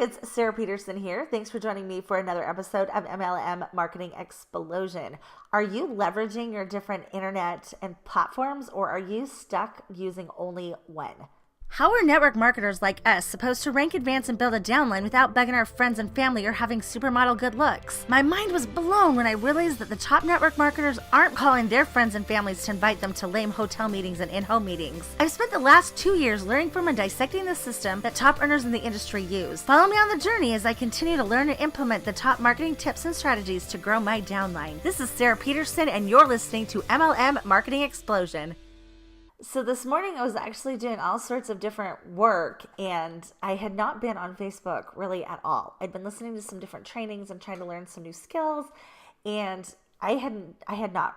it's Sarah Peterson here. Thanks for joining me for another episode of MLM Marketing Explosion. Are you leveraging your different internet and platforms, or are you stuck using only one? How are network marketers like us supposed to rank, advance, and build a downline without begging our friends and family or having supermodel good looks? My mind was blown when I realized that the top network marketers aren't calling their friends and families to invite them to lame hotel meetings and in-home meetings. I've spent the last 2 years learning from and dissecting the system that top earners in the industry use. Follow me on the journey as I continue to learn and implement the top marketing tips and strategies to grow my downline. This is Sarah Peterson, and you're listening to MLM Marketing Explosion. So this morning I was actually doing all sorts of different work, and I had not been on Facebook really at all. I'd been listening to some different trainings and trying to learn some new skills, and I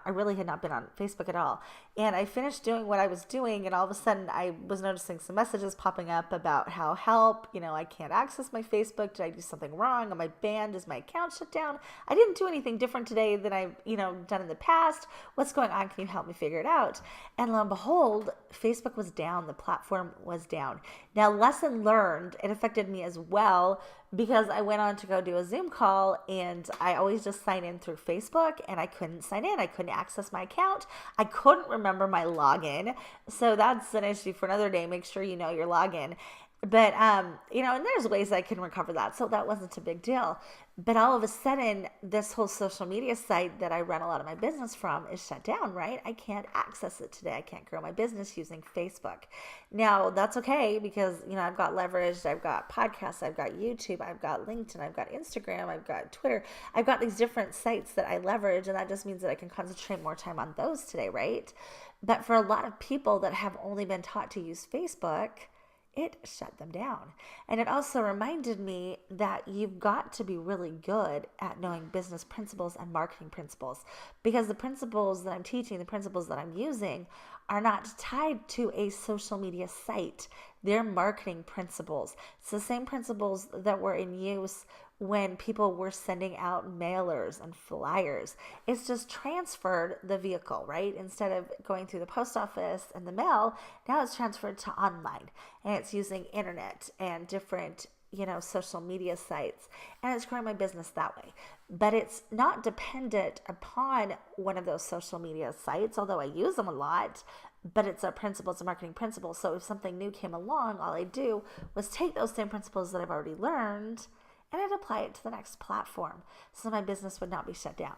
really had not been on Facebook at all. And I finished doing what I was doing, and all of a sudden I was noticing some messages popping up about how help, I can't access my Facebook. Did I do something wrong? Am I banned? Is my account shut down? I didn't do anything different today than I've, done in the past. What's going on? Can you help me figure it out? And lo and behold, Facebook was down. The platform was down. Now, lesson learned, it affected me as well, because I went on to go do a Zoom call, and I always just sign in through Facebook, and I couldn't sign in. I couldn't access my account. I couldn't remember my login. So that's an issue for another day. Make sure you know your login. But, and there's ways I can recover that. So that wasn't a big deal. But all of a sudden, this whole social media site that I run a lot of my business from is shut down, right? I can't access it today. I can't grow my business using Facebook. Now, that's okay because, I've got leveraged, I've got podcasts, I've got YouTube, I've got LinkedIn, I've got Instagram, I've got Twitter. I've got these different sites that I leverage, and that just means that I can concentrate more time on those today, right? But for a lot of people that have only been taught to use Facebook, it shut them down. And it also reminded me that you've got to be really good at knowing business principles and marketing principles, because the principles that I'm teaching, the principles that I'm using are not tied to a social media site. They're marketing principles. It's the same principles that were in use when people were sending out mailers and flyers. It's just transferred the vehicle, right? Instead of going through the post office and the mail, now it's transferred to online, and it's using internet and different social media sites, and it's growing my business that way. But it's not dependent upon one of those social media sites, although I use them a lot, but it's a principle, it's a marketing principle. So if something new came along, all I do was take those same principles that I've already learned and I'd apply it to the next platform, so my business would not be shut down.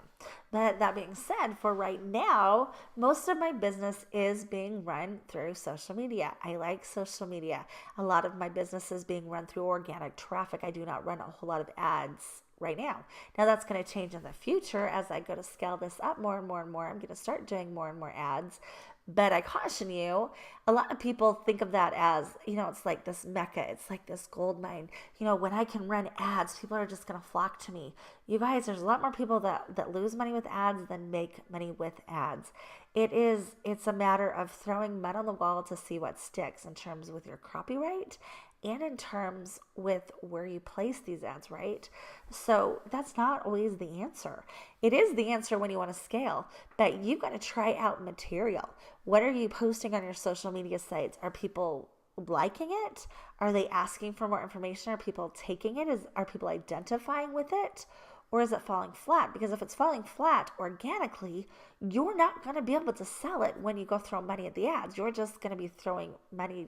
But that being said, for right now, most of my business is being run through social media. I like social media. A lot of my business is being run through organic traffic. I do not run a whole lot of ads right now. Now that's going to change in the future as I go to scale this up more and more and more. I'm going to start doing more and more ads. But I caution you, a lot of people think of that as, it's like this mecca. It's like this gold mine. When I can run ads, people are just going to flock to me. You guys, there's a lot more people that lose money with ads than make money with ads. It's a matter of throwing mud on the wall to see what sticks in terms with your copyright and in terms with where you place these ads, right? So that's not always the answer. It is the answer when you want to scale, but you've got to try out material. What are you posting on your social media sites? Are people liking it? Are they asking for more information? Are people taking it? Are people identifying with it? Or is it falling flat? Because if it's falling flat organically, you're not going to be able to sell it when you go throw money at the ads. You're just going to be throwing money,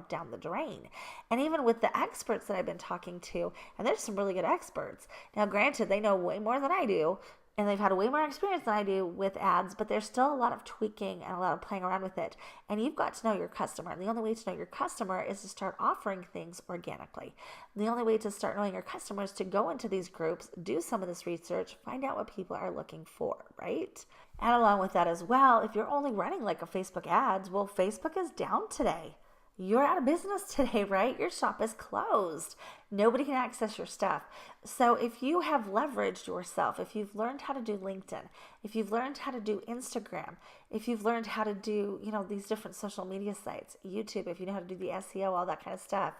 down the drain. And even with the experts that I've been talking to, and there's some really good experts. Now, granted, they know way more than I do, and they've had way more experience than I do with ads, but there's still a lot of tweaking and a lot of playing around with it. And you've got to know your customer. And the only way to know your customer is to start offering things organically. The only way to start knowing your customer is to go into these groups, do some of this research, find out what people are looking for, right? And along with that as well, if you're only running like a Facebook ads, well, Facebook is down today. You're out of business today, right? Your shop is closed. Nobody can access your stuff. So if you have leveraged yourself, if you've learned how to do LinkedIn, if you've learned how to do Instagram, if you've learned how to do, these different social media sites, YouTube, if you know how to do the SEO, all that kind of stuff,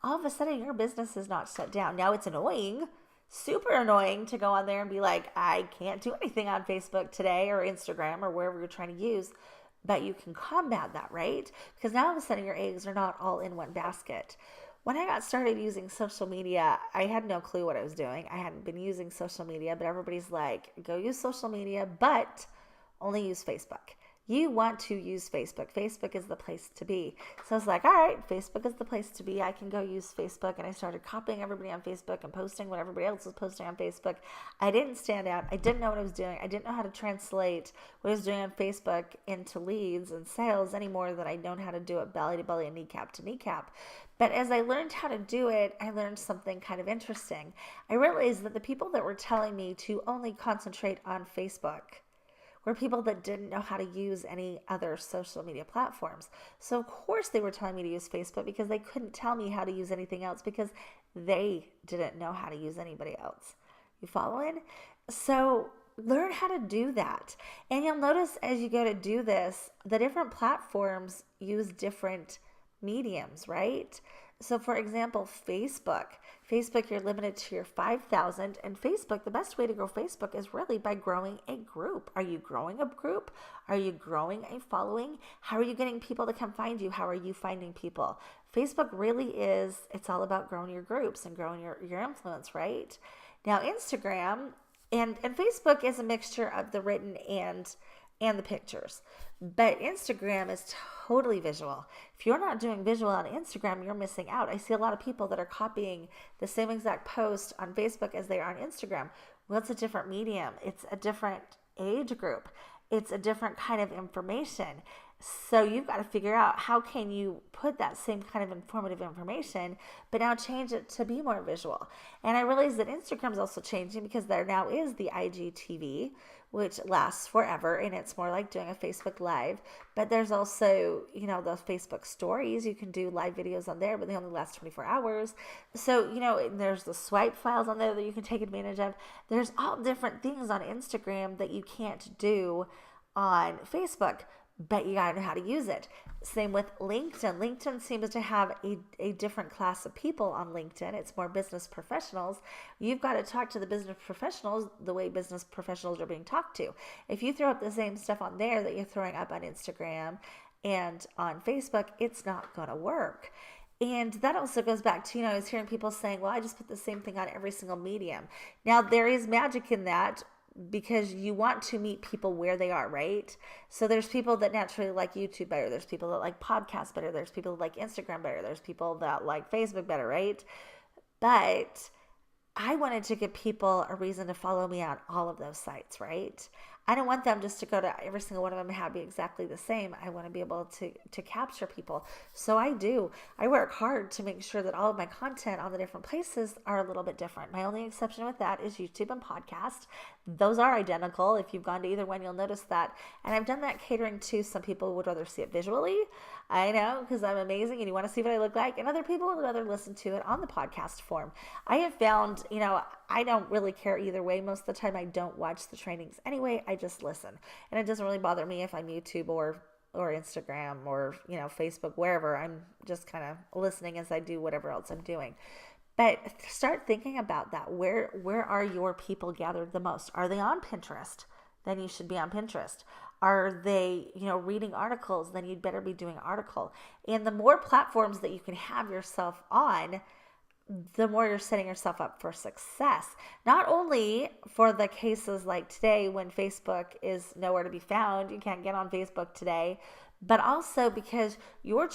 all of a sudden your business is not shut down. Now it's annoying, super annoying to go on there and be like, I can't do anything on Facebook today or Instagram or wherever you're trying to use. But you can combat that, right? Because now all of a sudden your eggs are not all in one basket. When I got started using social media, I had no clue what I was doing. I hadn't been using social media, but everybody's like, go use social media, but only use Facebook. You want to use Facebook. Facebook is the place to be. So I was like, all right, Facebook is the place to be. I can go use Facebook. And I started copying everybody on Facebook and posting what everybody else was posting on Facebook. I didn't stand out. I didn't know what I was doing. I didn't know how to translate what I was doing on Facebook into leads and sales any more than I known how to do it belly to belly and kneecap to kneecap. But as I learned how to do it, I learned something kind of interesting. I realized that the people that were telling me to only concentrate on Facebook were people that didn't know how to use any other social media platforms. So of course they were telling me to use Facebook because they couldn't tell me how to use anything else because they didn't know how to use anybody else. You following? So learn how to do that. And you'll notice as you go to do this, the different platforms use different mediums, right? So for example, Facebook, you're limited to your 5,000, and Facebook, the best way to grow Facebook is really by growing a group. Are you growing a group? Are you growing a following? How are you getting people to come find you? How are you finding people? Facebook really is, it's all about growing your groups and growing your influence, right? Now Instagram and Facebook is a mixture of the written and the pictures. But Instagram is totally visual. If you're not doing visual on Instagram, you're missing out. I see a lot of people that are copying the same exact post on Facebook as they are on Instagram. Well, it's a different medium. It's a different age group. It's a different kind of information. So you've got to figure out how can you put that same kind of informative information, but now change it to be more visual. And I realize that Instagram's also changing because there now is the IGTV, which lasts forever, and it's more like doing a Facebook Live. But there's also, the Facebook stories. You can do live videos on there, but they only last 24 hours. So, there's the swipe files on there that you can take advantage of. There's all different things on Instagram that you can't do on Facebook, but you gotta know how to use it. Same with LinkedIn. LinkedIn seems to have a different class of people on LinkedIn. It's more business professionals. You've got to talk to the business professionals the way business professionals are being talked to. If you throw up the same stuff on there that you're throwing up on Instagram and on Facebook, it's not going to work. And that also goes back to, I was hearing people saying, well, I just put the same thing on every single medium. Now, there is magic in that, because you want to meet people where they are, right? So there's people that naturally like YouTube better. There's people that like podcasts better. There's people that like Instagram better. There's people that like Facebook better, right? But I wanted to give people a reason to follow me on all of those sites, right? I don't want them just to go to every single one of them and have be exactly the same. I want to be able to capture people. So I work hard to make sure that all of my content on the different places are a little bit different. My only exception with that is YouTube and podcast. Those are identical. If you've gone to either one, you'll notice that. And I've done that catering to some people who would rather see it visually. I know, because I'm amazing and you want to see what I look like. And other people would rather listen to it on the podcast form. I have found, I don't really care either way. Most of the time I don't watch the trainings anyway. I just listen. And it doesn't really bother me if I'm YouTube or Instagram or, Facebook, wherever. I'm just kind of listening as I do whatever else I'm doing. But start thinking about that. Where are your people gathered the most? Are they on Pinterest? Then you should be on Pinterest. Are they, reading articles? Then you'd better be doing article. And the more platforms that you can have yourself on, the more you're setting yourself up for success. Not only for the cases like today when Facebook is nowhere to be found, you can't get on Facebook today, but also because your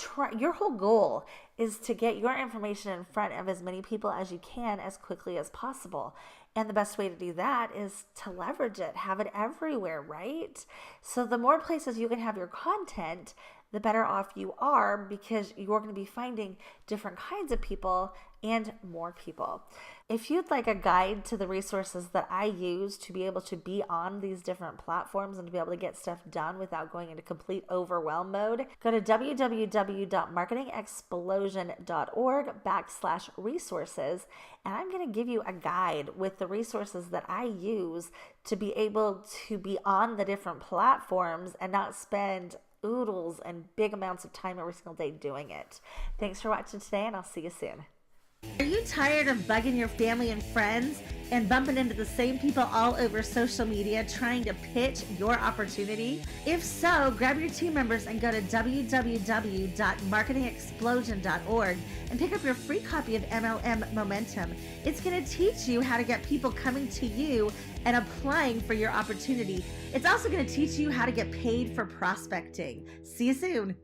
whole goal is to get your information in front of as many people as you can as quickly as possible. And the best way to do that is to leverage it, have it everywhere, right? So the more places you can have your content, the better off you are, because you're going to be finding different kinds of people and more people. If you'd like a guide to the resources that I use to be able to be on these different platforms and to be able to get stuff done without going into complete overwhelm mode, go to www.marketingexplosion.org/resources, and I'm going to give you a guide with the resources that I use to be able to be on the different platforms and not spend oodles and big amounts of time every single day doing it. Thanks for watching today, and I'll see you soon. Are you tired of bugging your family and friends? and bumping into the same people all over social media trying to pitch your opportunity? If so, grab your team members and go to www.marketingexplosion.org and pick up your free copy of MLM Momentum. It's going to teach you how to get people coming to you and applying for your opportunity. It's also going to teach you how to get paid for prospecting. See you soon.